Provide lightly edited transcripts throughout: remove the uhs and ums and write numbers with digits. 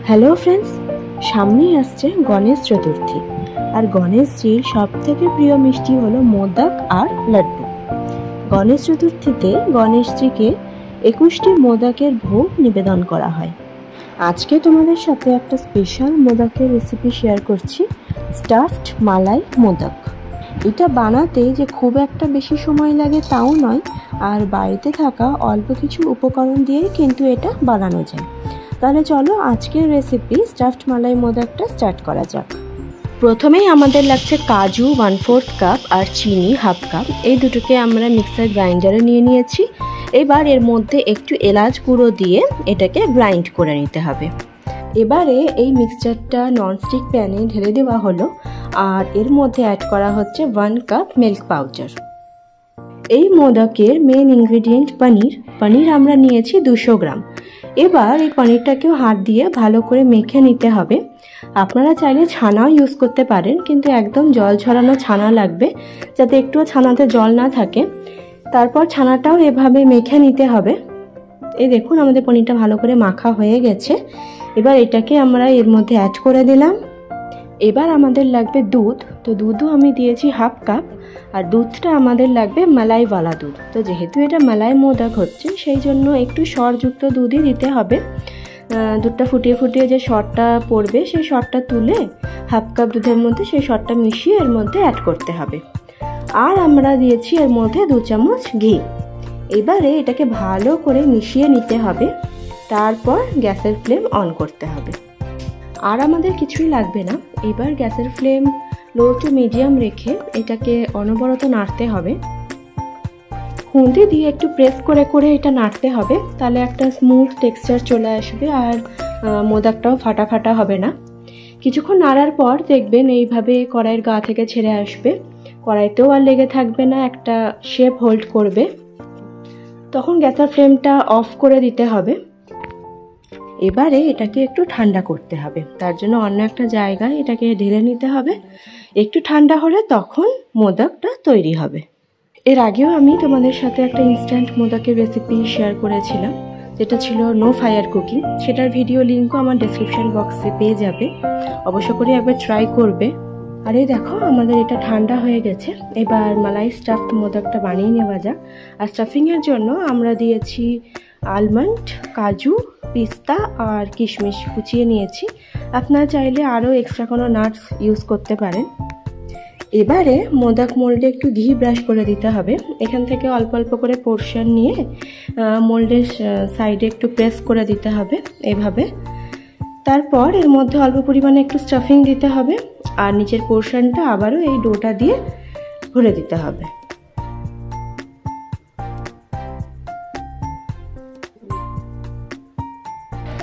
Hello friends, সামনেই আসছে গণেশ চতুর্থী। আর গণেশজির সবথেকে প্রিয় মিষ্টি হলো মোদক আর লাড্ডু। গণেশ চতুর্থীতে গণেশজিকে 21টি মোদকের ভোগ নিবেদন করা হয়। আজকে তোমাদের সাথে একটা স্পেশাল মোদকের রেসিপি শেয়ার করছি, স্টাফড মালাই মোদক। এটা বানাতে যে খুব একটা বেশি সময় লাগে তাও নয়, আর বাড়িতে থাকা অল্প কিছু উপকরণ দিয়েই কিন্তু এটা বানানো যায়। তাহলে চলো আজকের রেসিপি স্টাফড মালাই মোদকটা স্টার্ট করা যাক। প্রথমেই আমাদের লাগছে কাজু 1/4 কাপ আর চিনি 1/2 কাপ। এই দুটোকে আমরা মিক্সার গ্রাইন্ডারে নিয়ে নিয়েছি। এবার এর মধ্যে একটু এলাচ গুঁড়ো দিয়ে এটাকে গ্রাইন্ড করে নিতে হবে। এবারে এই মিক্সচারটা ননস্টিক প্যানে ঢেলে দেওয়া হলো, আর এর মধ্যে অ্যাড করা হচ্ছে 1 কাপ মিল্ক পাউডার। এই মোদকের মেন ইনগ্রেডিয়েন্ট পনির আমরা নিয়েছি 200 গ্রাম। এবার এই পনিরটাকেও হাত দিয়ে ভালো করে মেখে নিতে হবে। আপনারা চাইলে ছানাও ইউজ করতে পারেন, কিন্তু একদম জল ছড়ানো ছানা লাগবে, যাতে একটুও ছানাতে জল না থাকে। তারপর ছানাটাও এভাবে মেখে নিতে হবে। এই দেখুন আমাদের পনিরটা ভালো করে মাখা হয়ে গেছে। এবার এটাকে আমরা এর মধ্যে অ্যাড করে দিলাম। এবার আমাদের লাগবে দুধ। তো দুধও আমি দিয়েছি 1/2 কাপ, আর দুধটা আমাদের লাগবে মালাইওয়ালা দুধ। তো যেহেতু এটা মালাই মোদক হচ্ছে, সেই জন্য একটু সরযুক্ত দুধই দিতে হবে। দুধটা ফুটিয়ে ফুটিয়ে যে সরটা পড়বে, সেই সরটা তুলে 1/2 কাপ দুধের মধ্যে সেই সরটা মিশিয়ে এর মধ্যে অ্যাড করতে হবে। আর আমরা দিয়েছি এর মধ্যে 2 চামচ ঘি। এবারে এটাকে ভালো করে মিশিয়ে নিতে হবে। তারপর গ্যাসের ফ্লেম অন করতে হবে। আর আমাদের কিছুই লাগবে না। এবার গ্যাসের ফ্লেম লো টু মিডিয়াম রেখে এটাকে অনবরত নাড়তে হবে। খুন্তি দিয়ে একটু প্রেস করে করে এটা নাড়তে হবে, তাহলে একটা স্মুথ টেক্সচার চলে আসবে, আর মোদকটাও ফাটা ফাটা হবে না। কিছুক্ষণ নাড়ার পর দেখবেন এইভাবে কড়াইয়ের গা থেকে ছেড়ে আসবে, কড়াইতেও আর লেগে থাকবে না, একটা শেপ হোল্ড করবে। তখন গ্যাসের ফ্লেমটা অফ করে দিতে হবে। এবারে এটাকে একটু ঠান্ডা করতে হবে, তার জন্য অন্য একটা জায়গায় এটাকে ঢেলে নিতে হবে। একটু ঠান্ডা হলে তখন মোদকটা তৈরি হবে। এর আগেও আমি তোমাদের সাথে একটা ইনস্ট্যান্ট মোদকের রেসিপি শেয়ার করেছিলাম, যেটা ছিল নো ফায়ার কুকিং। সেটার ভিডিও লিঙ্কও আমার ডেসক্রিপশন বক্সে পেয়ে যাবে, অবশ্য করে একবার ট্রাই করবে। আর এই দেখো আমাদের এটা ঠান্ডা হয়ে গেছে। এবার মালাই স্টাফড মোদকটা বানিয়ে নেওয়া যাক। আর স্টাফিংয়ের জন্য আমরা দিয়েছি আলমন্ড, কাজু, পিস্তা আর কিশমিশ কুচিয়ে নিয়েছি। আপনারা চাইলে আরও এক্সট্রা কোনো নাটস ইউজ করতে পারেন। এবারে মোদক মোল্ডে একটু ঘি ব্রাশ করে দিতে হবে। এখান থেকে অল্প অল্প করে পোর্শন নিয়ে মোল্ডের সাইডে একটু প্রেস করে দিতে হবে এভাবে। তারপর এর মধ্যে অল্প পরিমাণে একটু স্টাফিং দিতে হবে, আর নিচের পোর্শনটা আবারও এই ডোটা দিয়ে ভরে দিতে হবে।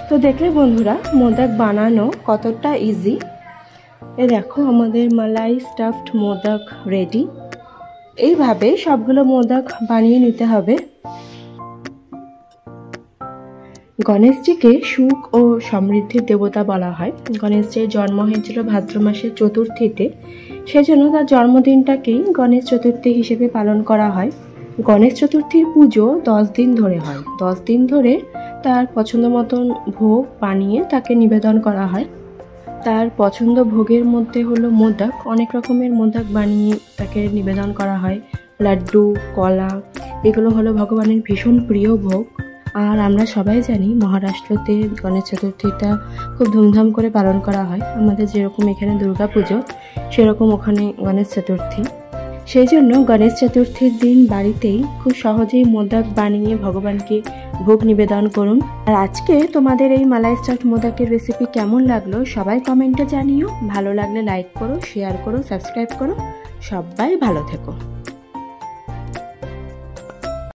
তো দেখলে বন্ধুরা মোদক বানানো কতটা ইজি। এ দেখো আমাদের মালাই স্টাফড মোদক রেডি। এইভাবে সবগুলো মোদক বানিয়ে নিতে হবে। গণেশজিকে সুখ ও সমৃদ্ধির দেবতা বলা হয়। গণেশজির জন্ম হয়েছিল ভাদ্র মাসের চতুর্থীতে, সেজন্য তার জন্মদিনটাকেই গণেশ চতুর্থী হিসেবে পালন করা হয়। গণেশ চতুর্থীর পুজো 10 দিন ধরে হয়। 10 দিন ধরে তার পছন্দ মতন ভোগ বানিয়ে তাকে নিবেদন করা হয়। তার পছন্দ ভোগের মধ্যে হলো মোদক। অনেক রকমের মোদক বানিয়ে তাকে নিবেদন করা হয়। লাড্ডু, কলা, এগুলো হলো ভগবানের ভীষণ প্রিয় ভোগ। আর আমরা সবাই জানি মহারাষ্ট্রতে গণেশ চতুর্থীটা খুব ধুমধাম করে পালন করা হয়। আমাদের যেরকম এখানে দুর্গা পুজো, সেরকম ওখানে গণেশ চতুর্থী। সেই জন্য গণেশ চতুর্থীর দিন বাড়িতেই খুব সহজেই মোদক বানিয়ে ভগবানকে ভোগ নিবেদন করুন। আর আজকে তোমাদের এই মালাই স্টাফড মোদকের রেসিপি কেমন লাগলো সবাই কমেন্টে জানিও। ভালো লাগলে লাইক করো, শেয়ার করো, সাবস্ক্রাইব করো। সবাই ভালো থেকো।